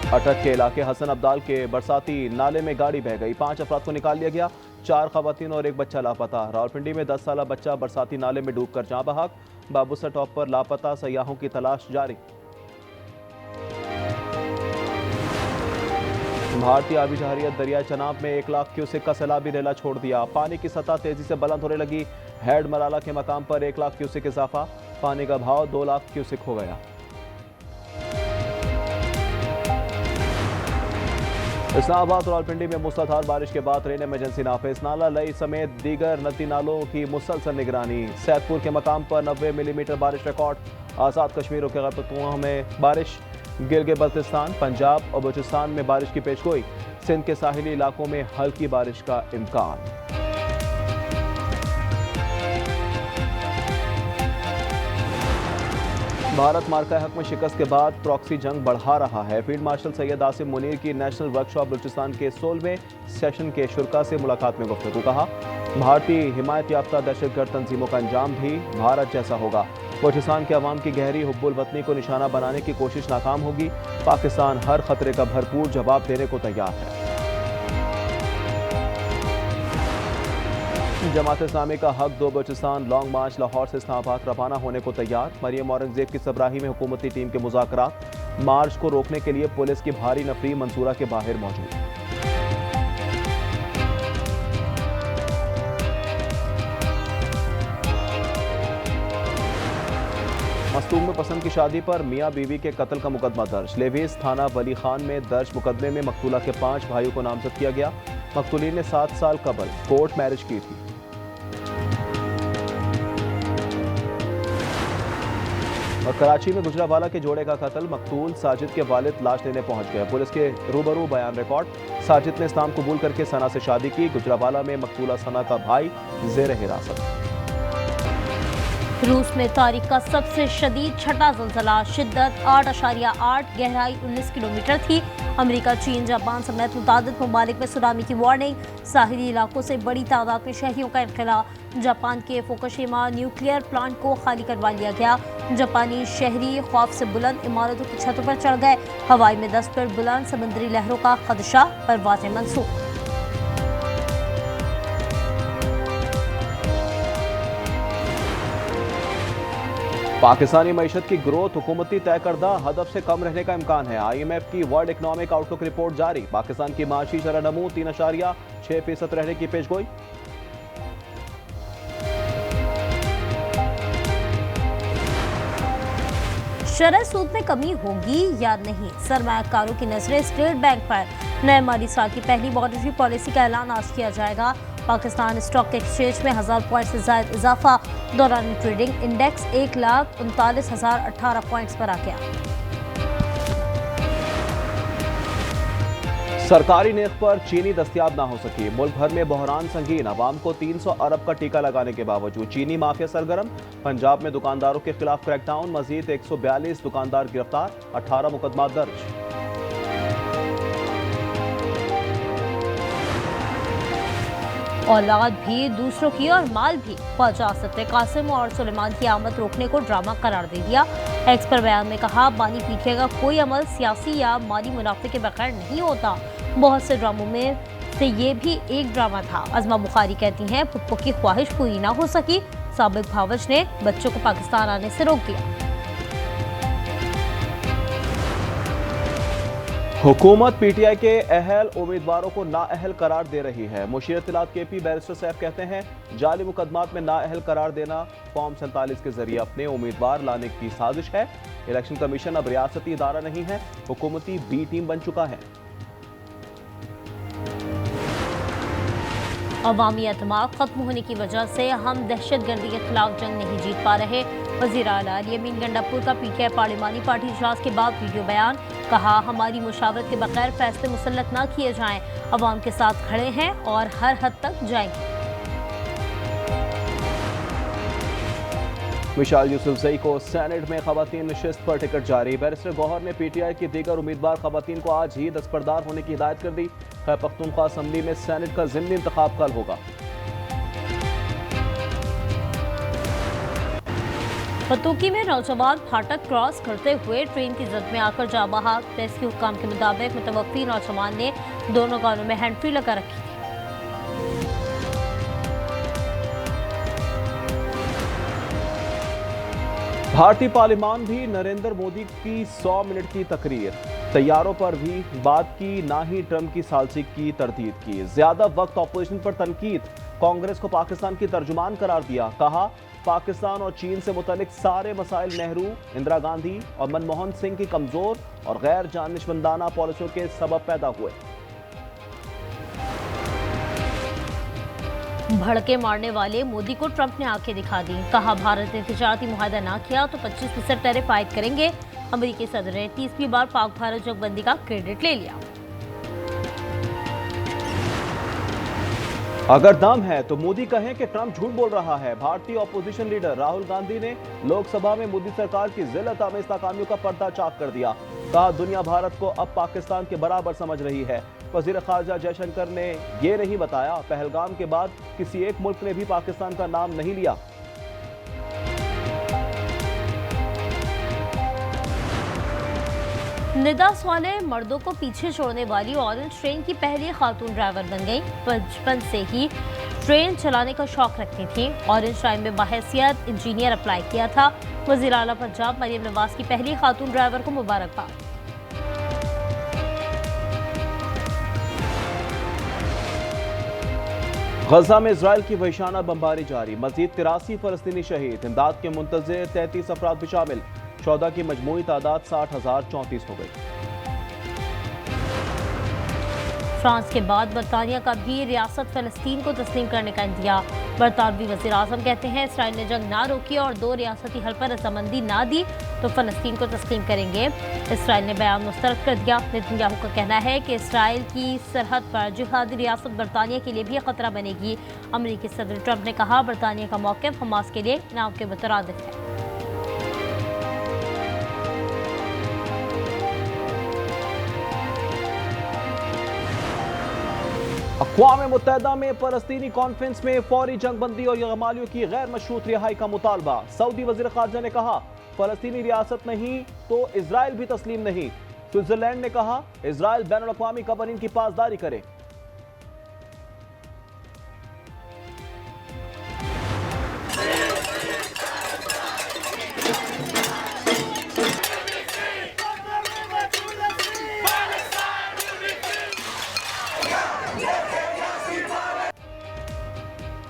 अटक के इलाके हसन अब्दाल के बरसाती नाले में गाड़ी बह गई, 5 अफराद को निकाल लिया गया, 4 खवातीन और 1 बच्चा लापता। रावलपिंडी में 10 साल बच्चा बरसाती नाले में डूबकर जाँ बहक, बाबूसर टॉप पर लापता सयाहों की तलाश जारी। भारतीय आबी जहरियत दरिया चनाब में 1 लाख क्यूसेक का सैलाबी रेला छोड़ दिया, पानी की सतह तेजी से बुलंद होने लगी। हेड मलाला के मकाम पर 1 लाख क्यूसेक इजाफा, पानी का भाव 2 लाख क्यूसेक हो गया। इस्लामाबाद और रावलपिंडी में मूसलाधार बारिश के बाद रेन इमरजेंसी नाफिज, नाला लई समेत दीगर नदी नालों की मुसलसल निगरानी। सैदपुर के मकाम पर 90 मिलीमीटर बारिश रिकॉर्ड। आज़ाद कश्मीर के गैबतुआ में बारिश, गिलगित बल्तिस्तान, पंजाब और बलूचिस्तान में बारिश की पेशगोई। सिंध के साहिली इलाकों में हल्की बारिश का इम्कान। भारत मार्का हक में शिकस्त के बाद प्रॉक्सी जंग बढ़ा रहा है। फील्ड मार्शल सैयद आसिम मुनीर की नेशनल वर्कशॉप बलूचिस्तान के 16वें सेशन के शुरा से मुलाकात में गुफ्तगू। कहा, भारतीय हिमायत याफ्ता दहशतगर्द तंजीमों का अंजाम भी भारत जैसा होगा। बलूचिस्तान के अवाम की गहरी हुब्बुल वतनी को निशाना बनाने की कोशिश नाकाम होगी। पाकिस्तान हर खतरे का भरपूर जवाब देने को तैयार है। जमात इस्लामी का हक दो बलूचिस्तान लॉन्ग मार्च लाहौर से इस्लामाबाद रवाना होने को तैयार। मरियम औरंगजेब की सबराही में हुकूमती टीम के मुज़ाकरात। मार्च को रोकने के लिए पुलिस की भारी नफरी मंसूरा के बाहर मौजूद। मस्तूम में पसंद की शादी पर मियां बीवी के कत्ल का मुकदमा दर्ज। लेवीज थाना वली खान में दर्ज मुकदमे में मकतूला के 5 भाइयों को नामजद किया गया। मकतूलीन ने 7 साल कबल कोर्ट मैरिज की थी। और कराची में गुजरावाला के जोड़े का कत्ल, मकतूल साजिद के वालिद लाश लेने पहुंच गए। पुलिस के रूबरू बयान रिकॉर्ड। साजिद ने इस्लाम कबूल करके सना से शादी की। गुजरावाला में मकतूला सना का भाई जेर हिरासत। रूस में तारीख का सबसे शदीद छठा ज़लज़ला, शिद्दत 8.8, गहराई 19 किलोमीटर थी। अमेरिका, चीन, जापान समेत मुतादिद ममालिक में सुनामी की वार्निंग। साहिली इलाकों से बड़ी तादाद में शहरियों का इनखला। जापान के फुकुशिमा न्यूक्लियर प्लांट को खाली करवा लिया गया। जापानी शहरी खौफ से बुलंद इमारतों की छतों पर चढ़ गए। हवाई में 10 फीट बुलंद समुद्री लहरों का खदशा, परवाज़ें मंसूख। पाकिस्तानी मईशत की ग्रोथ हुकूमती तय करदा हदफ से कम रहने का इम्कान है। IMF की वर्ल्ड इकनॉमिक आउटलुक रिपोर्ट जारी। पाकिस्तान की माशी शरह नमू 3.6% रहने की पेशगोई। शरह सूद में कमी होगी या नहीं, सरमायाकारों की नजरें स्टेट बैंक पर। नए माली साल की पहली मॉनेटरी पॉलिसी का ऐलान आज किया जाएगा। पाकिस्तान स्टॉक एक्सचेंज में 1000 पॉइंट से ज्यादा इजाफा। दौरान ट्रेडिंग इंडेक्स 1,39,018 पॉइंट्स पर आ गया। सरकारी नेख पर चीनी दस्तयाब ना हो सकी। मुल्क भर में बहरान संगीन। अवाम को 300 अरब का टीका लगाने के बावजूद चीनी माफिया सरगर्म। पंजाब में दुकानदारों के खिलाफ क्रैकडाउन। मजीद 142 दुकानदार गिरफ्तार, 18 मुकदमा दर्ज। औलाद भी दूसरों की और माल भी। ख्वाजा असद ने कासिम और सुलेमान की आमद रोकने को ड्रामा करार दे दिया। एक्स पर बयान में कहा, बानी पीठे का कोई अमल सियासी या माली मुनाफे के बगैर नहीं होता। बहुत से ड्रामों में से ये भी एक ड्रामा था। अजमा बुखारी कहती हैं, पुप्पो की ख्वाहिश पूरी ना हो सकी। साबिक भावज ने बच्चों को पाकिस्तान आने से रोक दिया। हुकूमत PTI के अहल उम्मीदवारों को नाअहल करार दे रही है। मुशीर इत्तलात KP बैरिस्टर सैफ कहते हैं, जाली मुकदमात में नाअहल करार देना फॉर्म 47 के जरिए अपने उम्मीदवार लाने की साजिश है। इलेक्शन कमीशन अब रियासती इदारा नहीं है, हुकूमती B टीम बन चुका है। अवामी एतमाद खत्म होने की वजह से हम दहशतगर्दी के खिलाफ जंग नहीं जीत पा रहे। वज़ीर आला यमीन गंडापुर का PTI पार्लिमानी पार्टी इजलास के बाद वीडियो बयान। कहा, हमारी मुशावरत के बगैर फैसले मुसल्लत ना किए जाएं। अवाम के साथ खड़े हैं और हर हद तक जाएंगे। मिशाल यूसुफजई को सेनेट में खवातीन नशिस्त पर टिकट जारी। बैरिस्टर गौहर ने PTI की दीगर उम्मीदवार खवातीन को आज ही दस्तबरदार होने की हिदायत कर दी। खैबर पख्तूनख्वा असम्बली में सेनेट का ज़िमनी इंतखाब कल होगा। पतोकी में नौजवान फाटक क्रॉस करते हुए ट्रेन की जद में आकर जा बहा। प्रेस के हुक्काम के मुताबिक मुतवक्की नौजवान ने दोनों कानों में हैंड फ्री लगा रखी थी। भारतीय पार्लियामान भी नरेंद्र मोदी की 100 मिनट की तकरीर, तैयारों पर भी बात की, ना ही ट्रंप की सालसी की तरदीद की। ज्यादा वक्त ऑपोजिशन पर तनकीद, कांग्रेस को पाकिस्तान की तर्जुमान करार दिया। कहा पाकिस्तान और चीन से मुतल्लिक सारे मसाइल नेहरू, इंदिरा गांधी और मनमोहन सिंह की कमजोर और गैर जानशमंदाना पॉलिसियों के सबब पैदा हुए। भड़के मारने वाले मोदी को ट्रंप ने आंखें दिखा दी। कहा भारत ने तिजारती मुआहदा ना किया तो 25% टैरिफ आयद करेंगे। अमेरिकी सदर ने 30वीं बार पाक भारत जंगबंदी का क्रेडिट ले लिया। अगर दम है तो मोदी कहें कि ट्रंप झूठ बोल रहा है। भारतीय ऑपोजिशन लीडर राहुल गांधी ने लोकसभा में मोदी सरकार की जिल्लत आमेज नाकामियों का पर्दा चाक कर दिया। कहा दुनिया भारत को अब पाकिस्तान के बराबर समझ रही है। वजीर खारजा जयशंकर ने यह नहीं बताया पहलगाम के बाद किसी एक मुल्क ने भी पाकिस्तान का नाम नहीं लिया। निदास वाले मर्दों को पीछे छोड़ने वाली ऑरेंज ट्रेन की पहली खातून ड्राइवर बन गई। बचपन से ही ट्रेन चलाने का शौक रखती थी। ऑरेंज ट्रेन में बाहैसियत इंजीनियर अप्लाई किया था। वजीर आला पंजाब मरियम नवाज की पहली खातून ड्राइवर को मुबारकबाद। गजा में इजराइल की वहशाना बमबारी जारी, मजीद 83 फलस्तीनी शहीद, इमदाद के मुंतज़िर 33 अफराद भी शामिल। शोहदा की मजमूई तादाद 60,034 हो गई। फ्रांस के बाद बरतानिया का भी रियासत फलस्तीन को तस्लीम करने का इंतजार। बरतानवी वज़ीर आज़म कहते हैं इसराइल ने जंग ना रोकी और 2 रियासती हल पर रजामंदी ना दी तो फलस्तीन को तस्लीम करेंगे। इसराइल ने बयान मुस्तरद कर दिया। नेतन्याहू का कहना है कि इसराइल की सरहद पर जिहादी रियासत बरतानिया के लिए भी खतरा बनेगी। अमेरिकी सदर ट्रंप ने कहा बरतानिया का मौक़िफ़ हमास के लिए नाम के मुतरादिफ है। अक़वाम मुत्तहिदा में फ़लस्तीनी कॉन्फ्रेंस में फौरी जंगबंदी और यगमालियों की गैर मशरूत रिहाई का मुतालबा। सऊदी वज़ीर ख़ारजा ने कहा फ़लस्तीनी रियासत नहीं तो इजराइल भी तस्लीम नहीं। स्विट्ज़रलैंड ने कहा इजराइल बैनुल अक़वामी क़वानीन की पासदारी करे।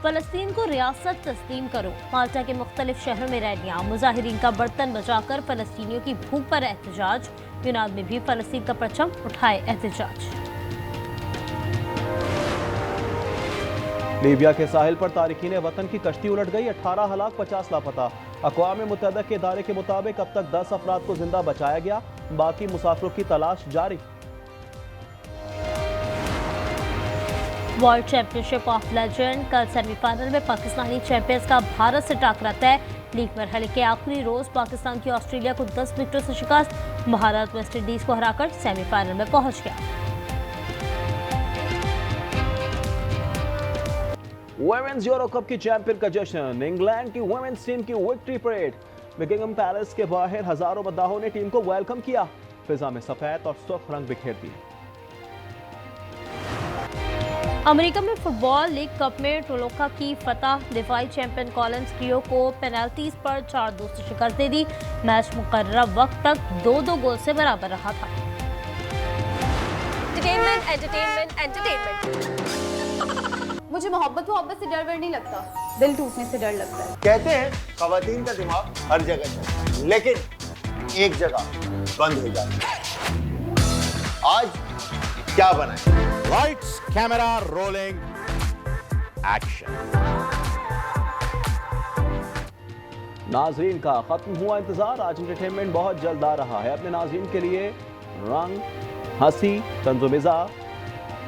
फलस्तीन को रियासत तस्लीम करो। माल्टा के मुख्तलिफ शहरों में रैलियां, मुजाहिरीन का बर्तन बजाकर फलस्तीनियों की भूख पर एहतजाज। यूनान में भी फलस्तीन का परचम उठाए एहतजाज। लीबिया के साहिल पर तारिकीन वतन की कश्ती उलट गई, 18 हलाक 50 लापता। अक़वाम मुत्तहिदा के इदारे के मुताबिक अब तक 10 अफराद को जिंदा बचाया गया, बाकी मुसाफिरों की तलाश जारी। वर्ल्ड चैंपियनशिप ऑफ लेजेंड, कल सेमीफाइनल में पाकिस्तानी चैंपियंस का भारत से टाकरा तय। लीग मरहले के आखिरी रोज पाकिस्तान की ऑस्ट्रेलिया को 10 विकेटों से शिकस्त। भारत वेस्ट इंडीज को हराकर सेमीफाइनल में पहुंच गया। वुमेन्स यूरो कप की चैंपियन का जश्न, इंग्लैंड की वुमेन्स टीम की विक्ट्री परेड। बकिंघम पैलेस के बाहर हजारों मद्दाहों ने टीम को वेलकम किया। फिजा में सफेद और सुर्ख रंग बिखेर दिए। अमेरिका में फुटबॉल लीग कप में टोलोका की फतह। दिफाई चैंपियन कॉलिंस क्रियो को पेनल्टीज पर 4-2 से शिकस्त दे दी। मैच मुकर्रर वक्त तक 2-2 गोल से बराबर रहा था। मुझे मोहब्बत से डर नहीं लगता, दिल टूटने से डर लगता है। कहते हैं खवातीन का दिमाग हर जगह चलता है, लेकिन एक जगह बंद हो जाता है। आज क्या बनाए? Lights, camera, rolling, action. नाजरीन का खत्म हुआ इंतजार। आज एंटरटेनमेंट बहुत जल्द आ रहा है अपने नाजरीन के लिए। रंग, हंसी, तंज़ो-मिज़ाज,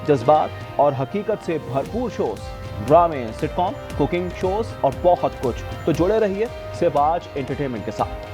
जज्बात और हकीकत से भरपूर शोज, ड्रामे, सिटकॉम, कुकिंग शोज और बहुत कुछ। तो जुड़े रहिए सिर्फ आज एंटरटेनमेंट के साथ।